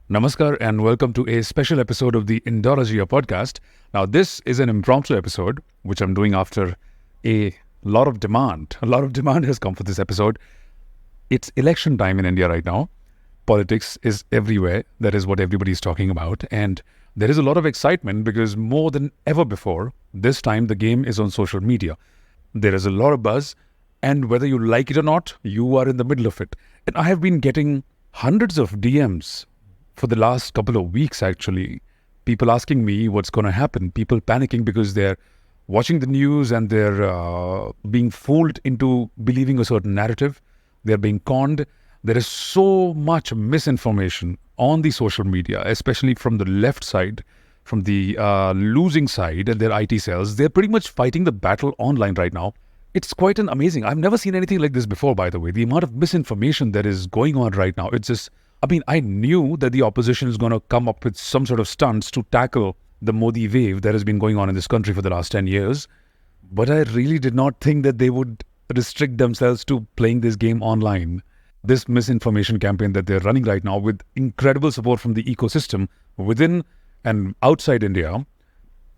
Namaskar and welcome to a special episode of the Indologia Podcast. Now, this is an impromptu episode, which I'm doing after a lot of demand. A lot of demand has come for this episode. It's election time in India right now. Politics is everywhere. That is what everybody's talking about. And there is a lot of excitement because more than ever before, this time the game is on social media. There is a lot of buzz, and whether you like it or not, you are in the middle of it. And I have been getting hundreds of DMs for the last couple of weeks, actually. People asking me what's going to happen. People panicking because they're watching the news and they're being fooled into believing a certain narrative. They're being conned. There is so much misinformation on the social media, especially from the left side, from the losing side and their IT cells. They're pretty much fighting the battle online right now. It's quite an amazing. I've never seen anything like this before, by the way. The amount of misinformation that is going on right now, it's just... I knew that the opposition is going to come up with some sort of stunts to tackle the Modi wave that has been going on in this country for the last 10 years. But I really did not think that they would restrict themselves to playing this game online. This misinformation campaign that they're running right now with incredible support from the ecosystem within and outside India,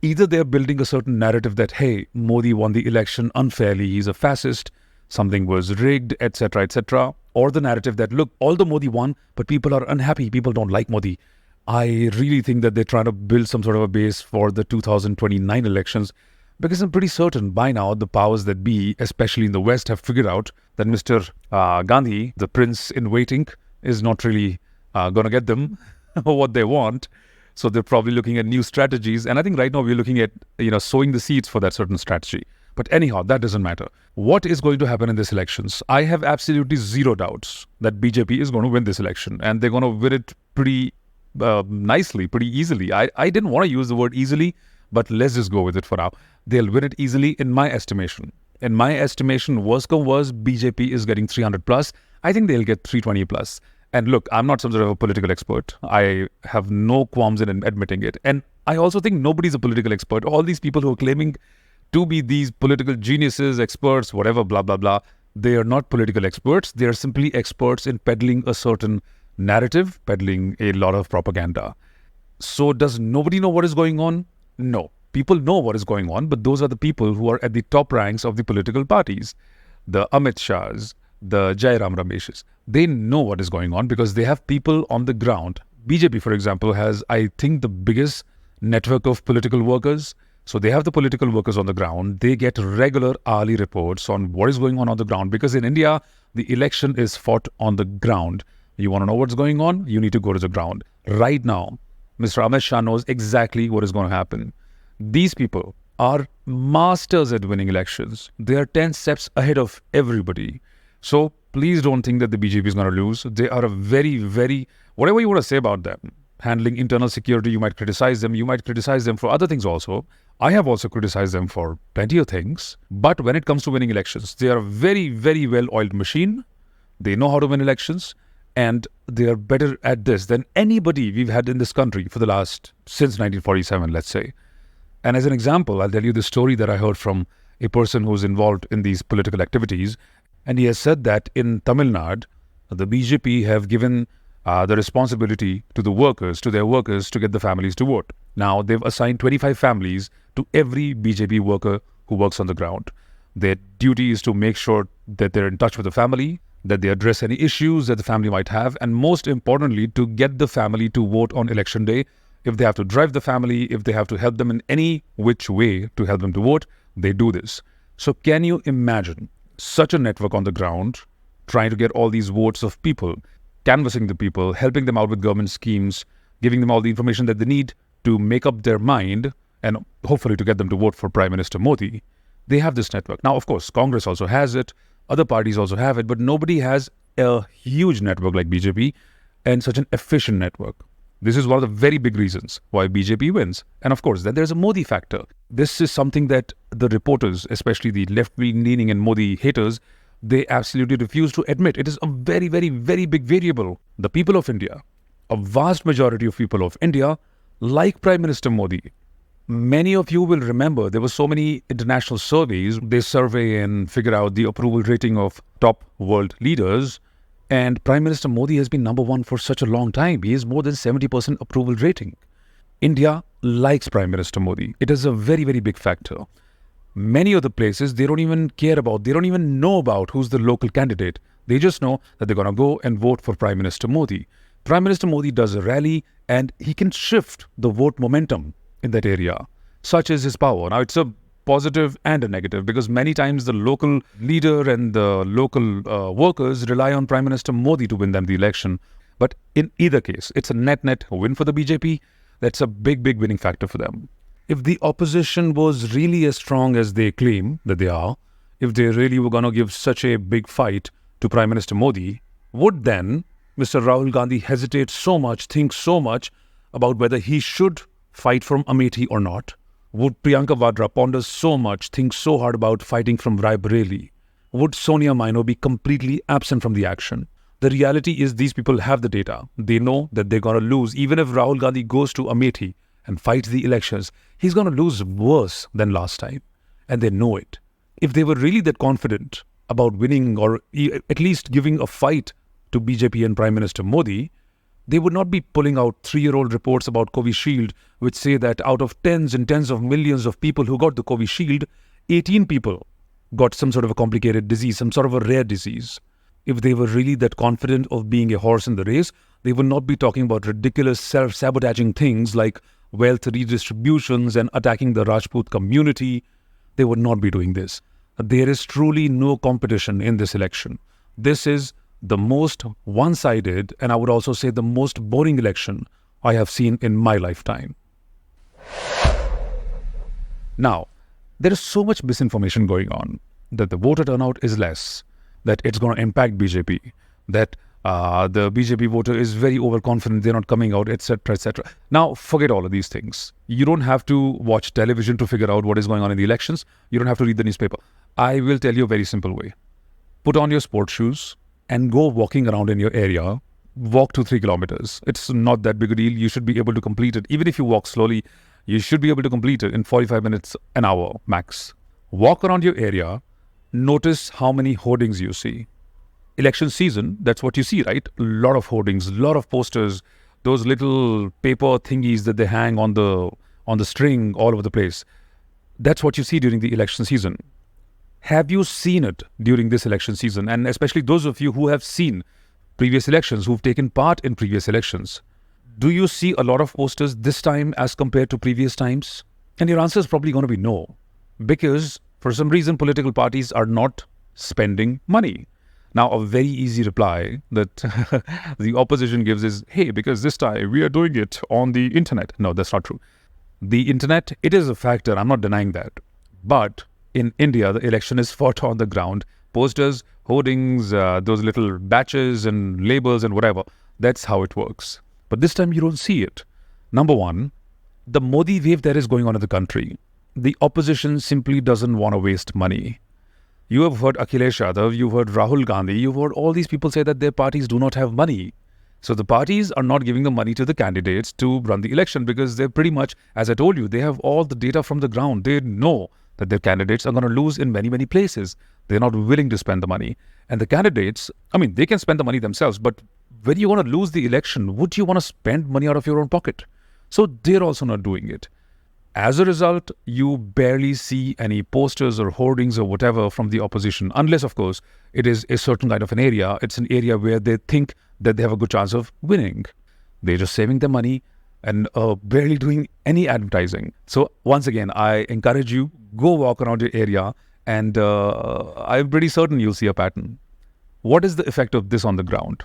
either they're building a certain narrative that, hey, Modi won the election unfairly, he's a fascist, something was rigged, etc., or the narrative that, look, although Modi won, but people are unhappy, people don't like Modi. I really think that they're trying to build some sort of a base for the 2029 elections, because I'm pretty certain by now the powers that be, especially in the West, have figured out that Mr. Gandhi, the prince in waiting, is not really going to get them what they want. So they're probably looking at new strategies. And I think right now we're looking at, sowing the seeds for that certain strategy. But anyhow, that doesn't matter. What is going to happen in these elections? I have absolutely zero doubts that BJP is going to win this election. And they're going to win it pretty nicely, pretty easily. I didn't want to use the word easily, but let's just go with it for now. They'll win it easily in my estimation. In my estimation, worst come worst, BJP is getting 300 plus. I think they'll get 320 plus. And look, I'm not some sort of a political expert. I have no qualms in admitting it. And I also think nobody's a political expert. All these people who are claiming to be these political geniuses, experts, whatever, blah, blah, blah, they are not political experts. They are simply experts in peddling a certain narrative, peddling a lot of propaganda. So does nobody know what is going on? No. People know what is going on, but those are the people who are at the top ranks of the political parties. The Amit Shahs, the Jairam Rameshes. They know what is going on because they have people on the ground. BJP, for example, has, I think, the biggest network of political workers. So they have the political workers on the ground. They get regular hourly reports on what is going on the ground, because in India, the election is fought on the ground. You want to know what's going on? You need to go to the ground. Right now, Mr. Amit Shah knows exactly what is going to happen. These people are masters at winning elections. They are 10 steps ahead of everybody. So please don't think that the BJP is going to lose. They are a very, very, whatever you want to say about them, handling internal security, you might criticize them. You might criticize them for other things also. I have also criticized them for plenty of things. But when it comes to winning elections, they are a very, very well-oiled machine. They know how to win elections. And they are better at this than anybody we've had in this country for the last, since 1947, let's say. And as an example, I'll tell you the story that I heard from a person who's involved in these political activities. And he has said that in Tamil Nadu, the BJP have given the responsibility to the workers, to their workers, to get the families to vote. Now, they've assigned 25 families to every BJP worker who works on the ground. Their duty is to make sure that they're in touch with the family, that they address any issues that the family might have, and most importantly, to get the family to vote on election day. If they have to drive the family, if they have to help them in any which way to help them to vote, they do this. So can you imagine such a network on the ground trying to get all these votes of people, canvassing the people, helping them out with government schemes, giving them all the information that they need to make up their mind and hopefully to get them to vote for Prime Minister Modi? They have this network. Now, of course, Congress also has it. Other parties also have it. But nobody has a huge network like BJP and such an efficient network. This is one of the very big reasons why BJP wins. And of course, then there's a Modi factor. This is something that the reporters, especially the left-wing leaning and Modi haters, they absolutely refuse to admit. It is a very, very, very big variable. The people of India, a vast majority of people of India, like Prime Minister Modi. Many of you will remember there were so many international surveys. They survey and figure out the approval rating of top world leaders. And Prime Minister Modi has been number one for such a long time. He has more than 70% approval rating. India likes Prime Minister Modi. It is a very, very big factor. Many other places, they don't even care about, they don't even know about who's the local candidate. They just know that they're going to go and vote for Prime Minister Modi. Prime Minister Modi does a rally and he can shift the vote momentum in that area. Such is his power. Now, it's a positive and a negative because many times the local leader and the local workers rely on Prime Minister Modi to win them the election. But in either case, it's a net win for the BJP. That's a big, big winning factor for them. If the opposition was really as strong as they claim that they are, if they really were going to give such a big fight to Prime Minister Modi, would then Mr. Rahul Gandhi hesitate so much, think so much about whether he should fight from Amethi or not? Would Priyanka Vadra ponder so much, think so hard about fighting from Raebareli? Would Sonia Maino be completely absent from the action? The reality is these people have the data. They know that they're going to lose. Even if Rahul Gandhi goes to Amethi and fights the elections, he's going to lose worse than last time. And they know it. If they were really that confident about winning or at least giving a fight to BJP and Prime Minister Modi, they would not be pulling out 3-year-old reports about Covishield, which say that out of tens and tens of millions of people who got the Covishield, 18 people got some sort of a complicated disease, some sort of a rare disease. If they were really that confident of being a horse in the race, they would not be talking about ridiculous self-sabotaging things like wealth redistributions and attacking the Rajput community. They would not be doing this. There is truly no competition in this election. This is the most one-sided and I would also say the most boring election I have seen in my lifetime. Now, there is so much misinformation going on that the voter turnout is less, that it's going to impact BJP, that the BJP voter is very overconfident, they're not coming out, etc., etc. Now, forget all of these things. You don't have to watch television to figure out what is going on in the elections. You don't have to read the newspaper. I will tell you a very simple way. Put on your sports shoes and go walking around in your area. Walk 2-3 kilometers. It's not that big a deal. You should be able to complete it. Even if you walk slowly, you should be able to complete it in 45 minutes, an hour max. Walk around your area. Notice how many hoardings you see. Election season, that's what you see, right? A lot of hoardings, a lot of posters, those little paper thingies that they hang on the string all over the place. That's what you see during the election season. Have you seen it during this election season? And especially those of you who have seen previous elections, who've taken part in previous elections. Do you see a lot of posters this time as compared to previous times? And your answer is probably going to be no. Because for some reason, political parties are not spending money. Now, a very easy reply that the opposition gives is, hey, because this time we are doing it on the internet. No, that's not true. The internet, it is a factor. I'm not denying that. But in India, the election is fought on the ground. Posters, hoardings, those little batches and labels and whatever. That's how it works. But this time you don't see it. Number one, the Modi wave that is going on in the country. The opposition simply doesn't want to waste money. You have heard Akhilesh Yadav, you've heard Rahul Gandhi, you've heard all these people say that their parties do not have money. So the parties are not giving the money to the candidates to run the election because they're pretty much, as I told you, they have all the data from the ground. They know that their candidates are going to lose in many, many places. They're not willing to spend the money. And the candidates, I mean, they can spend the money themselves, but when you want to lose the election, would you want to spend money out of your own pocket? So they're also not doing it. As a result, you barely see any posters or hoardings or whatever from the opposition, unless, of course, it is a certain kind of an area. It's an area where they think that they have a good chance of winning. They're just saving their money and barely doing any advertising. So once again, I encourage you, go walk around your area and I'm pretty certain you'll see a pattern. What is the effect of this on the ground?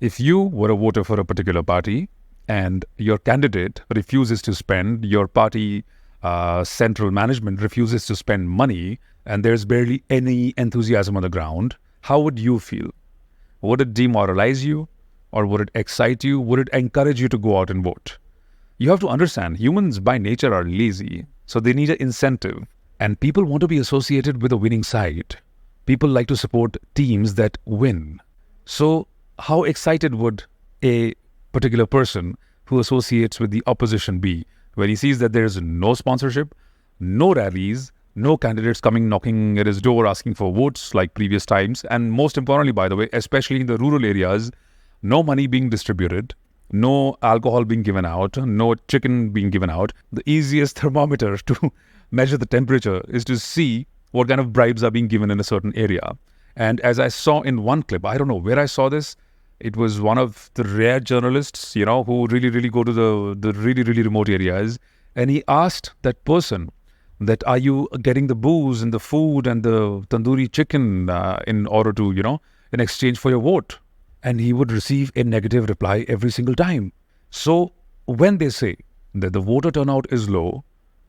If you were a voter for a particular party, and your candidate refuses to spend, your party central management refuses to spend money, and there's barely any enthusiasm on the ground, how would you feel? Would it demoralize you? Or would it excite you? Would it encourage you to go out and vote? You have to understand, humans by nature are lazy, so they need an incentive. And people want to be associated with a winning side. People like to support teams that win. So how excited would a particular person who associates with the opposition be when he sees that there is no sponsorship, no rallies, No candidates coming knocking at his door asking for votes like previous times. And most importantly, by the way, especially in the rural areas, no money being distributed, no alcohol being given out, no chicken being given out. The easiest thermometer to measure the temperature is to see what kind of bribes are being given in a certain area. And as I saw in one clip, I don't know where I saw this, it was one of the rare journalists, who really go to the really remote areas. And he asked that person that, are you getting the booze and the food and the tandoori chicken in order to, in exchange for your vote? And he would receive a negative reply every single time. So when they say that the voter turnout is low,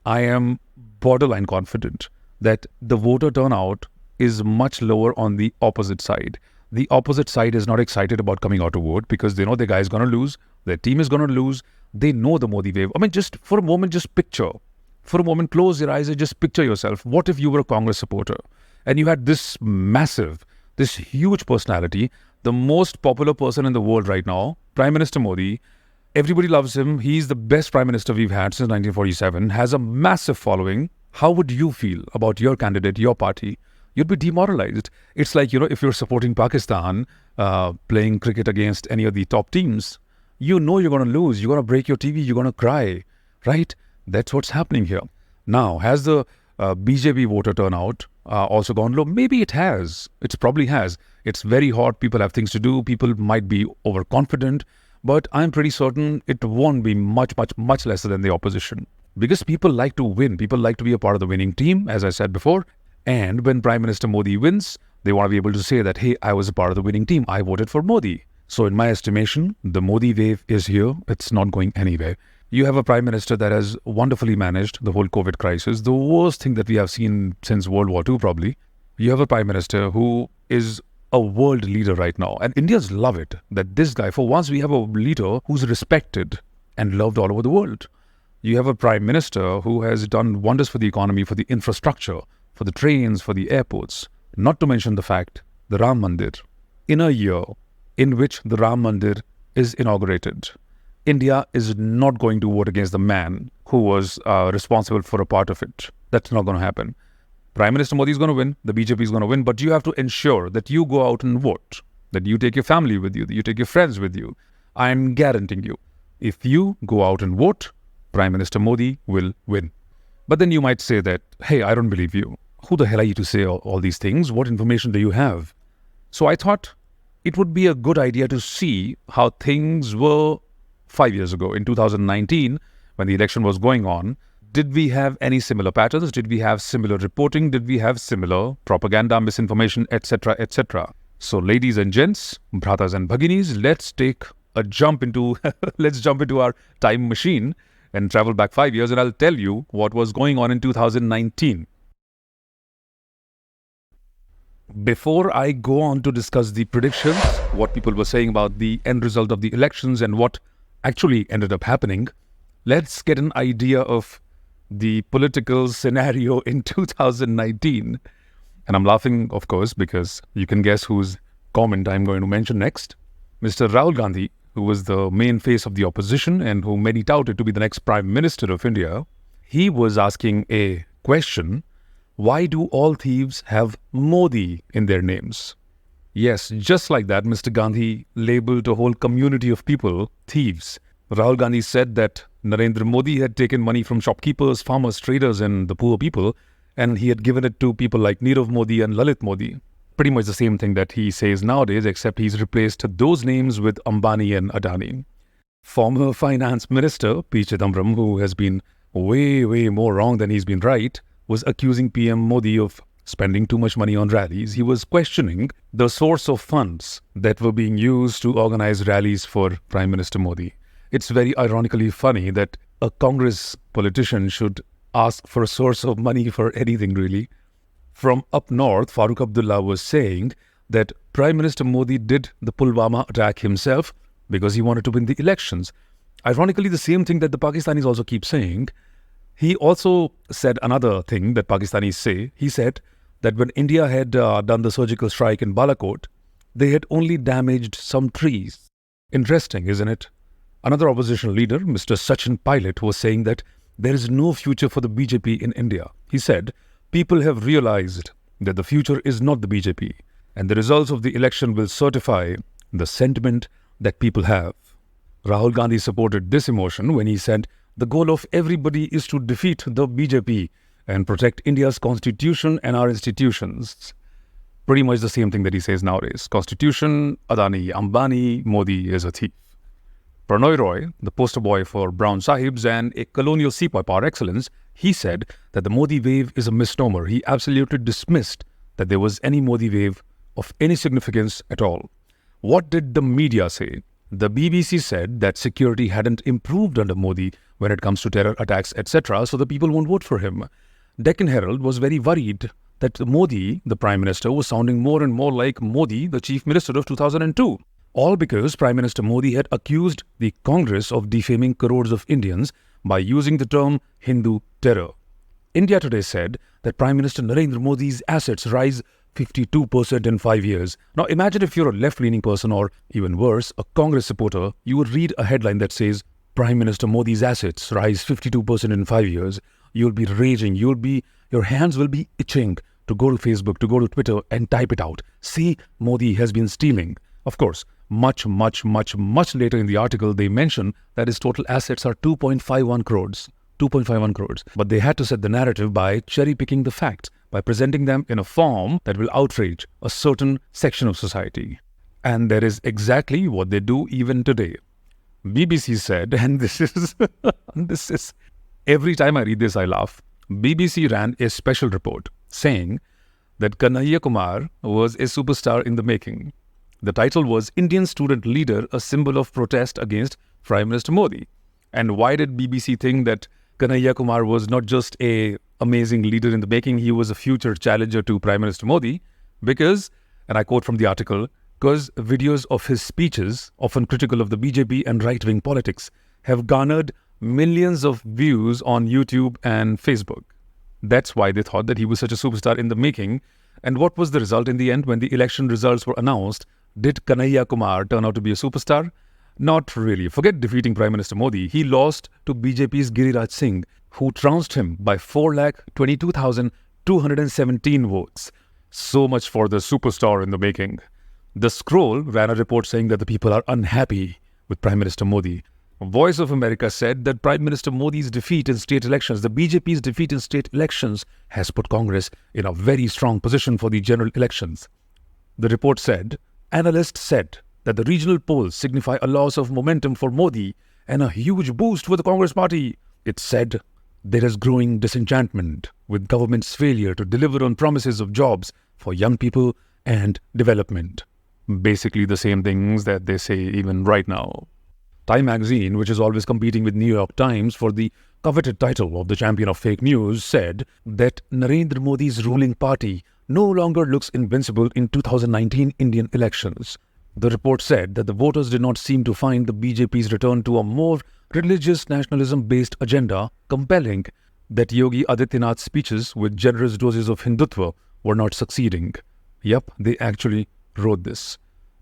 I am borderline confident that the voter turnout is much lower on the opposite side. The opposite side is not excited about coming out to vote because they know the guy is going to lose, their team is going to lose, they know the Modi wave. I mean, just for a moment, just picture. For a moment, close your eyes and just picture yourself. What if you were a Congress supporter and you had this massive, this huge personality, the most popular person in the world right now, Prime Minister Modi. Everybody loves him. He's the best Prime Minister we've had since 1947, has a massive following. How would you feel about your candidate, your party? You'd be demoralized. It's like, if you're supporting Pakistan, playing cricket against any of the top teams, you're going to lose. You're going to break your TV. You're going to cry, right? That's what's happening here. Now, has the BJP voter turnout also gone low? Maybe it has. It probably has. It's very hot. People have things to do. People might be overconfident. But I'm pretty certain it won't be much lesser than the opposition. Because people like to win. People like to be a part of the winning team, as I said before. And when Prime Minister Modi wins, they want to be able to say that, hey, I was a part of the winning team. I voted for Modi. So in my estimation, the Modi wave is here. It's not going anywhere. You have a Prime Minister that has wonderfully managed the whole COVID crisis, the worst thing that we have seen since World War II probably. You have a Prime Minister who is a world leader right now. And Indians love it, that this guy, for once we have a leader who's respected and loved all over the world. You have a Prime Minister who has done wonders for the economy, for the infrastructure, for the trains, for the airports. Not to mention the fact, the Ram Mandir. In a year in which the Ram Mandir is inaugurated, India is not going to vote against the man who was responsible for a part of it. That's not going to happen. Prime Minister Modi is going to win, the BJP is going to win, but you have to ensure that you go out and vote, that you take your family with you, that you take your friends with you. I'm guaranteeing you, if you go out and vote, Prime Minister Modi will win. But then you might say that, hey, I don't believe you. Who the hell are you to say all these things? What information do you have? So I thought it would be a good idea to see how things were 5 years ago, in 2019, when the election was going on. Did we have any similar patterns? Did we have similar reporting? Did we have similar propaganda, misinformation, etc., etc.? So, ladies and gents, bhratas and bhaginis, let's take a jump into let's jump into our time machine and travel back 5 years, and I'll tell you what was going on in 2019. Before I go on to discuss the predictions, what people were saying about the end result of the elections and what actually ended up happening, let's get an idea of the political scenario in 2019. And I'm laughing, of course, because you can guess whose comment I'm going to mention next. Mr. Rahul Gandhi, who was the main face of the opposition and who many touted to be the next Prime Minister of India, he was asking a question: why do all thieves have Modi in their names? Yes, just like that, Mr. Gandhi labeled a whole community of people thieves. Rahul Gandhi said that Narendra Modi had taken money from shopkeepers, farmers, traders and the poor people, and he had given it to people like Nirav Modi and Lalit Modi. Pretty much the same thing that he says nowadays, except he's replaced those names with Ambani and Adani. Former Finance Minister P. Chidambaram, who has been way more wrong than he's been right, was accusing PM Modi of spending too much money on rallies. He was questioning the source of funds that were being used to organize rallies for Prime Minister Modi. It's very ironically funny that a Congress politician should ask for a source of money for anything, really. From up north, Farooq Abdullah was saying that Prime Minister Modi did the Pulwama attack himself because he wanted to win the elections. Ironically, the same thing that the Pakistanis also keep saying. He also said another thing that Pakistanis say. He said that when India had done the surgical strike in Balakot, they had only damaged some trees. Interesting, isn't it? Another opposition leader, Mr. Sachin Pilot, was saying that there is no future for the BJP in India. He said, People have realized that the future is not the BJP, and the results of the election will certify the sentiment that people have. Rahul Gandhi supported this emotion when he said, "The goal of everybody is to defeat the BJP and protect India's constitution and our institutions." Pretty much the same thing that he says nowadays. Constitution, Adani, Ambani, Modi is a thief. Prannoy Roy, the poster boy for Brown Sahibs and a colonial sepoy par excellence, he said that the Modi wave is a misnomer. He absolutely dismissed that there was any Modi wave of any significance at all. What did the media say? The BBC said that security hadn't improved under Modi when it comes to terror attacks, etc., so the people won't vote for him. Deccan Herald was very worried that Modi, the Prime Minister, was sounding more and more like Modi, the Chief Minister of 2002. All because Prime Minister Modi had accused the Congress of defaming crores of Indians by using the term Hindu terror. India Today said that Prime Minister Narendra Modi's assets rise 52% in 5 years. Now imagine if you're a left-leaning person or, even worse, a Congress supporter, you would read a headline that says, Prime Minister Modi's assets rise 52% in 5 years. You'll be raging. Your hands will be itching to go to Facebook, to go to Twitter and type it out. See, Modi has been stealing. Of course, much later in the article, they mention that his total assets are 2.51 crores. 2.51 crores. But they had to set the narrative by cherry-picking the facts, by presenting them in a form that will outrage a certain section of society. And that is exactly what they do even today. BBC said, and this is, every time I read this, I laugh. BBC ran a special report saying that Kanhaiya Kumar was a superstar in the making. The title was Indian Student Leader, a Symbol of Protest Against Prime Minister Modi. And why did BBC think that Kanhaiya Kumar was not just an amazing leader in the making, he was a future challenger to Prime Minister Modi? Because, and I quote from the article, because videos of his speeches, often critical of the BJP and right-wing politics, have garnered millions of views on YouTube and Facebook. That's why they thought that he was such a superstar in the making. And what was the result in the end when the election results were announced? Did Kanhaiya Kumar turn out to be a superstar? Not really. Forget defeating Prime Minister Modi. He lost to BJP's Giriraj Singh, who trounced him by 4,22,217 votes. So much for the superstar in the making. The Scroll ran a report saying that the people are unhappy with Prime Minister Modi. Voice of America said that Prime Minister Modi's defeat in state elections, the BJP's defeat in state elections, has put Congress in a very strong position for the general elections. The report said, analysts said that the regional polls signify a loss of momentum for Modi and a huge boost for the Congress party. It said there is growing disenchantment with government's failure to deliver on promises of jobs for young people and development. Basically the same things that they say even right now. Time magazine, which is always competing with New York Times for the coveted title of the champion of fake news, said that Narendra Modi's ruling party no longer looks invincible in 2019 Indian elections. The report said that the voters did not seem to find the BJP's return to a more religious nationalism-based agenda compelling, that Yogi Adityanath's speeches with generous doses of Hindutva were not succeeding. Yep, they actually wrote this.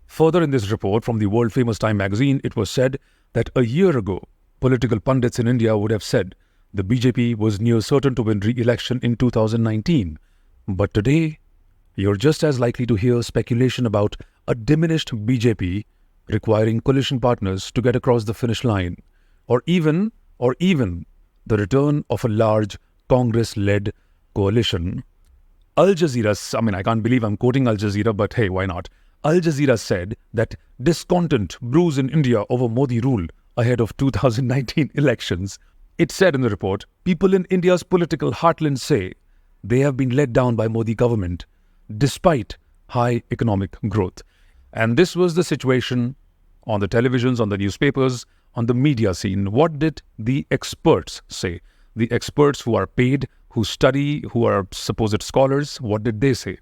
Further in this report from the world-famous Time magazine, it was said that a year ago, political pundits in India would have said the BJP was near certain to win re-election in 2019. But today, you're just as likely to hear speculation about a diminished BJP requiring coalition partners to get across the finish line, or even the return of a large Congress-led coalition. Al Jazeera, I can't believe I'm quoting Al Jazeera, but hey, why not? Al Jazeera said that discontent brews in India over Modi rule ahead of 2019 elections. It said in the report, people in India's political heartland say they have been let down by Modi government despite high economic growth. And this was the situation on the televisions, on the newspapers, on the media scene. What did the experts say? The experts who are paid, who study, who are supposed scholars, what did they say?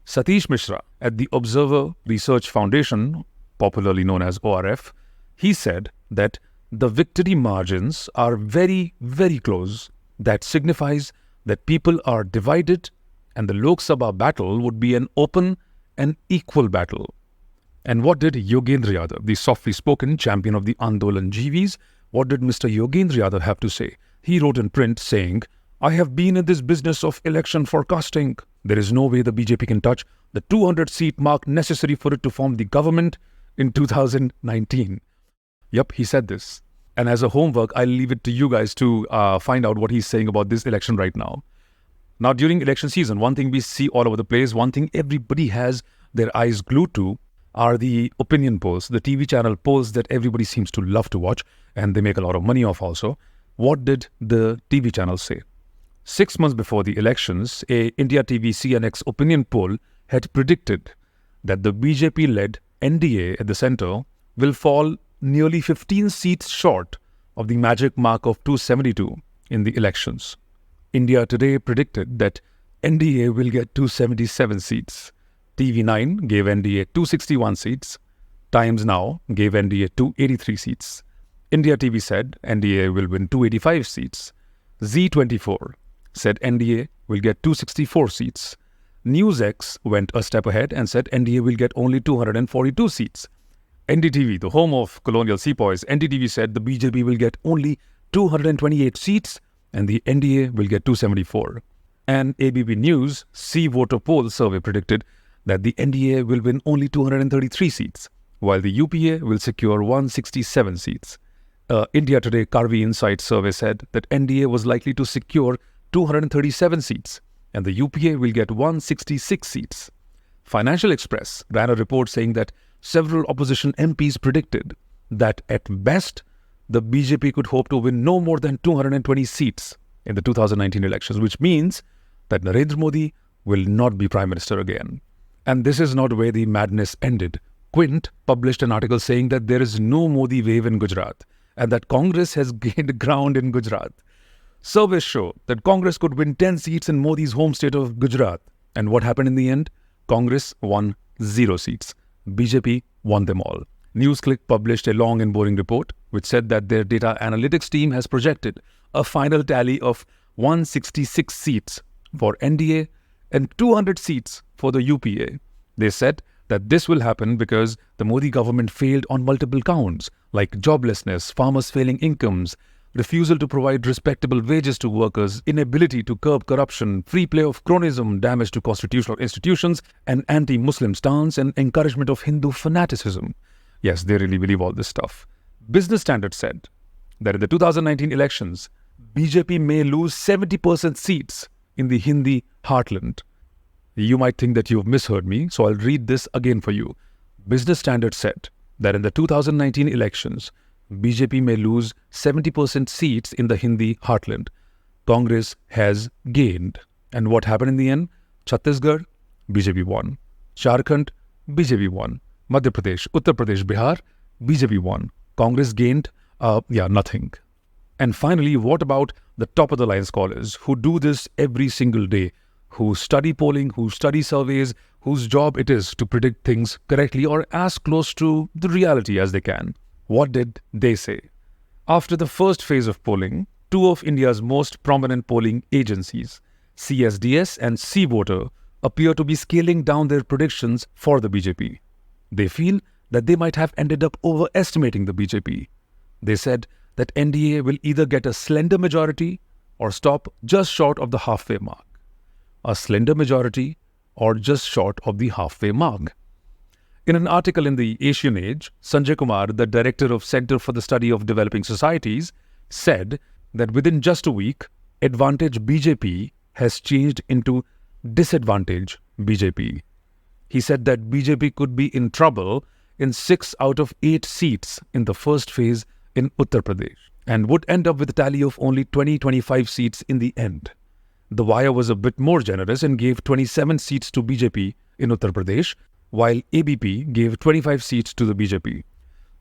Satish Mishra at the Observer Research Foundation, popularly known as ORF, he said that the victory margins are very, very close. That signifies that people are divided and the Lok Sabha battle would be an open and equal battle. And what did Yogendra Yadav, the softly spoken champion of the Andolan GVs, what did Mr. Yogendra Yadav have to say? He wrote in print saying, I have been in this business of election forecasting. There is no way the BJP can touch the 200-seat mark necessary for it to form the government in 2019. Yep, he said this. And as a homework, I'll leave it to you guys to find out what he's saying about this election right now. Now, during election season, one thing we see all over the place, one thing everybody has their eyes glued to are the opinion polls, the TV channel polls that everybody seems to love to watch, and they make a lot of money off also. What did the TV channels say? 6 months before the elections, a India TV CNX opinion poll had predicted that the BJP-led NDA at the centre will fall nearly 15 seats short of the magic mark of 272 in the elections. India Today predicted that NDA will get 277 seats. TV9 gave NDA 261 seats. Times Now gave NDA 283 seats. India TV said NDA will win 285 seats. Z24 said NDA will get 264 seats. NewsX went a step ahead and said NDA will get only 242 seats. NDTV, the home of colonial sepoys, NDTV said the BJP will get only 228 seats and the NDA will get 274. And ABP News C Voter Poll survey predicted that the NDA will win only 233 seats, while the UPA will secure 167 seats. India Today Karvi Insight survey said that NDA was likely to secure 237 seats and the UPA will get 166 seats. Financial Express ran a report saying that several opposition MPs predicted that at best, the BJP could hope to win no more than 220 seats in the 2019 elections, which means that Narendra Modi will not be Prime Minister again. And this is not where the madness ended. Quint published an article saying that there is no Modi wave in Gujarat and that Congress has gained ground in Gujarat. Surveys show that Congress could win 10 seats in Modi's home state of Gujarat. And what happened in the end? Congress won 0 seats. BJP won them all. NewsClick published a long and boring report which said that their data analytics team has projected a final tally of 166 seats for NDA and 200 seats for the UPA. They said that this will happen because the Modi government failed on multiple counts like joblessness, farmers' failing incomes, refusal to provide respectable wages to workers, inability to curb corruption, free play of cronyism, damage to constitutional institutions, an anti-Muslim stance, and encouragement of Hindu fanaticism. Yes, they really believe all this stuff. Business Standard said that in the 2019 elections, BJP may lose 70% seats in the Hindi heartland. You might think that you've misheard me, so I'll read this again for you. Business Standard said that in the 2019 elections, BJP may lose 70% seats in the Hindi heartland. Congress has gained. And what happened in the end? Chhattisgarh, BJP won. Jharkhand, BJP won. Madhya Pradesh, Uttar Pradesh, Bihar, BJP won. Congress gained, nothing. And finally, what about the top-of-the-line scholars who do this every single day, who study polling, who study surveys, whose job it is to predict things correctly or as close to the reality as they can? What did they say? After the first phase of polling, two of India's most prominent polling agencies, CSDS and C-Voter, appear to be scaling down their predictions for the BJP. They feel that they might have ended up overestimating the BJP. They said that NDA will either get a slender majority or stop just short of the halfway mark. A slender majority or just short of the halfway mark. In an article in the Asian Age, Sanjay Kumar, the director of Center for the Study of Developing Societies, said that within just a week, advantage BJP has changed into disadvantage BJP. He said that BJP could be in trouble in 6 out of 8 seats in the first phase in Uttar Pradesh and would end up with a tally of only 20-25 seats in the end. The Wire was a bit more generous and gave 27 seats to BJP in Uttar Pradesh, while ABP gave 25 seats to the BJP.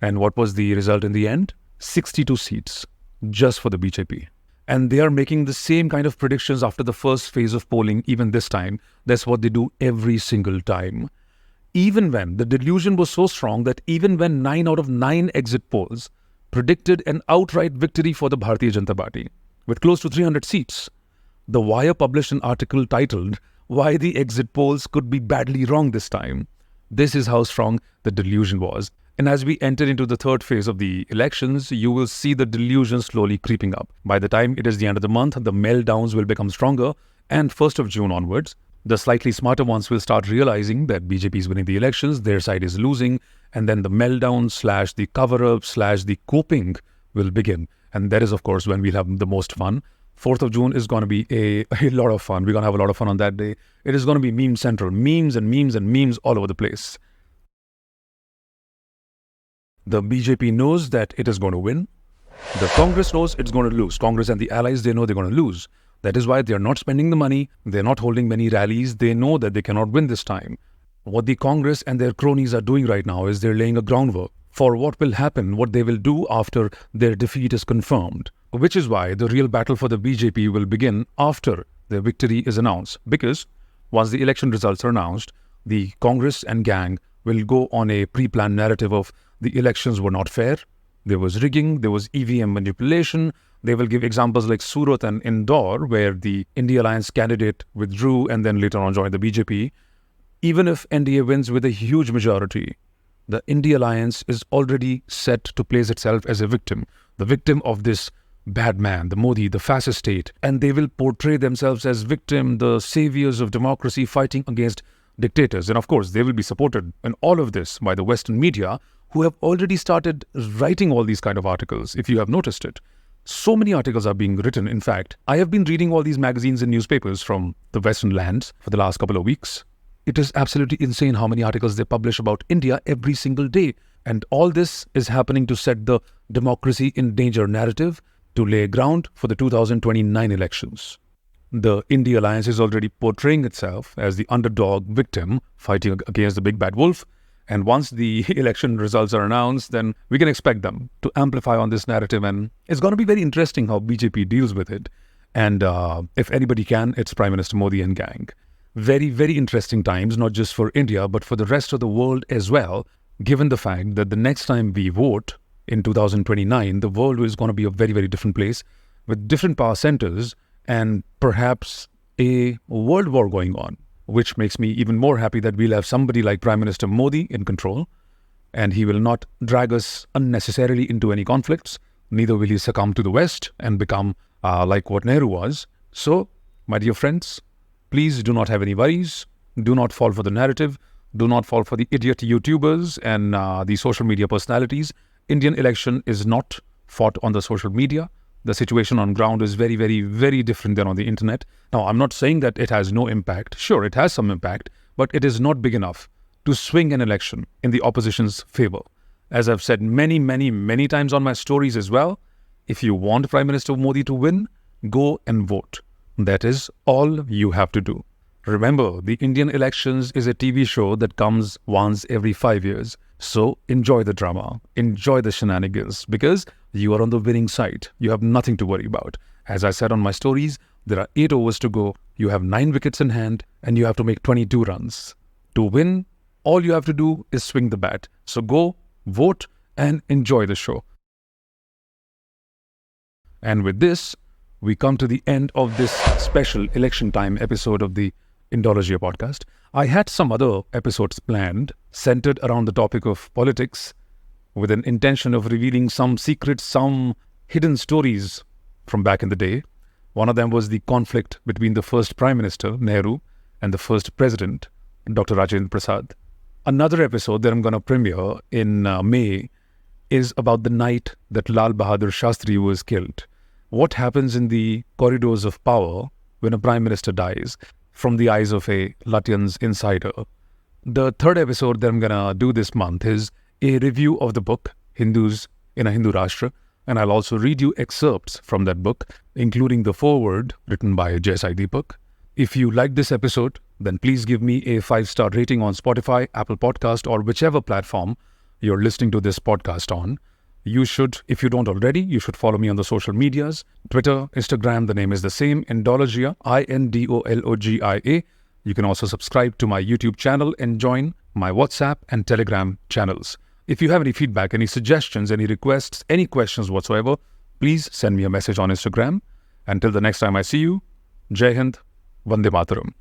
And what was the result in the end? 62 seats, just for the BJP. And they are making the same kind of predictions after the first phase of polling even this time. That's what they do every single time. Even when the delusion was so strong that even when 9 out of 9 exit polls predicted an outright victory for the Bharatiya Janata Party, with close to 300 seats, The Wire published an article titled, "Why the Exit Polls Could Be Badly Wrong This Time." This is how strong the delusion was. And as we enter into the third phase of the elections, you will see the delusion slowly creeping up. By the time it is the end of the month, the meltdowns will become stronger, and 1st of June onwards, the slightly smarter ones will start realizing that BJP is winning the elections, their side is losing, and then the meltdown / the cover-up / the coping will begin. And that is, of course, when we'll have the most fun. 4th of June is going to be a lot of fun. We're going to have a lot of fun on that day. It is going to be meme central. Memes and memes and memes all over the place. The BJP knows that it is going to win. The Congress knows it's going to lose. Congress and the allies, they know they're going to lose. That is why they're not spending the money. They're not holding many rallies. They know that they cannot win this time. What the Congress and their cronies are doing right now is they're laying a groundwork for what will happen, what they will do after their defeat is confirmed. Which is why the real battle for the BJP will begin after their victory is announced. Because once the election results are announced, the Congress and gang will go on a pre-planned narrative of the elections were not fair, there was rigging, there was EVM manipulation. They will give examples like Surat and Indore, where the India Alliance candidate withdrew and then later on joined the BJP. Even if NDA wins with a huge majority, the India Alliance is already set to place itself as a victim, the victim of this bad man, the Modi, the fascist state, and they will portray themselves as victim, the saviors of democracy fighting against dictators. And of course, they will be supported in all of this by the Western media, who have already started writing all these kind of articles, if you have noticed it. So many articles are being written. In fact, I have been reading all these magazines and newspapers from the Western lands for the last couple of weeks. It is absolutely insane how many articles they publish about India every single day. And all this is happening to set the democracy in danger narrative to lay ground for the 2029 elections. The India Alliance is already portraying itself as the underdog victim fighting against the big bad wolf. And once the election results are announced, then we can expect them to amplify on this narrative. And it's going to be very interesting how BJP deals with it. And if anybody can, it's Prime Minister Modi and gang. Very, very interesting times, not just for India, but for the rest of the world as well, given the fact that the next time we vote in 2029, the world is going to be a very, very different place with different power centers and perhaps a world war going on, which makes me even more happy that we'll have somebody like Prime Minister Modi in control, and he will not drag us unnecessarily into any conflicts. Neither will he succumb to the West and become like what Nehru was. So, my dear friends, please do not have any worries. Do not fall for the narrative. Do not fall for the idiot YouTubers and the social media personalities. Indian election is not fought on the social media. The situation on ground is very, very, very different than on the internet. Now, I'm not saying that it has no impact. Sure, it has some impact, but it is not big enough to swing an election in the opposition's favor. As I've said many, many, many times on my stories as well, if you want Prime Minister Modi to win, go and vote. That is all you have to do. Remember, the Indian elections is a TV show that comes once every 5 years. So enjoy the drama, enjoy the shenanigans, because you are on the winning side. You have nothing to worry about. As I said on my stories, there are 8 overs to go. You have 9 wickets in hand and you have to make 22 runs. To win, all you have to do is swing the bat. So go, vote and enjoy the show. And with this, we come to the end of this special election time episode of the Indologia Podcast. I had some other episodes planned, centered around the topic of politics, with an intention of revealing some secrets, some hidden stories from back in the day. One of them was the conflict between the first Prime Minister, Nehru, and the first President, Dr. Rajendra Prasad. Another episode that I'm going to premiere in May is about the night that Lal Bahadur Shastri was killed. What happens in the corridors of power when a Prime Minister dies, from the eyes of a Lutyens insider. The third episode that I'm going to do this month is a review of the book, Hindus in a Hindu Rashtra, and I'll also read you excerpts from that book, including the foreword written by Jai Sai Deepak. If you like this episode, then please give me a 5-star rating on Spotify, Apple Podcast, or whichever platform you're listening to this podcast on. You should, if you don't already, you should follow me on the social medias. Twitter, Instagram, the name is the same, Indologia, Indologia. You can also subscribe to my YouTube channel and join my WhatsApp and Telegram channels. If you have any feedback, any suggestions, any requests, any questions whatsoever, please send me a message on Instagram. Until the next time I see you, Jai Hind, Vande Mataram.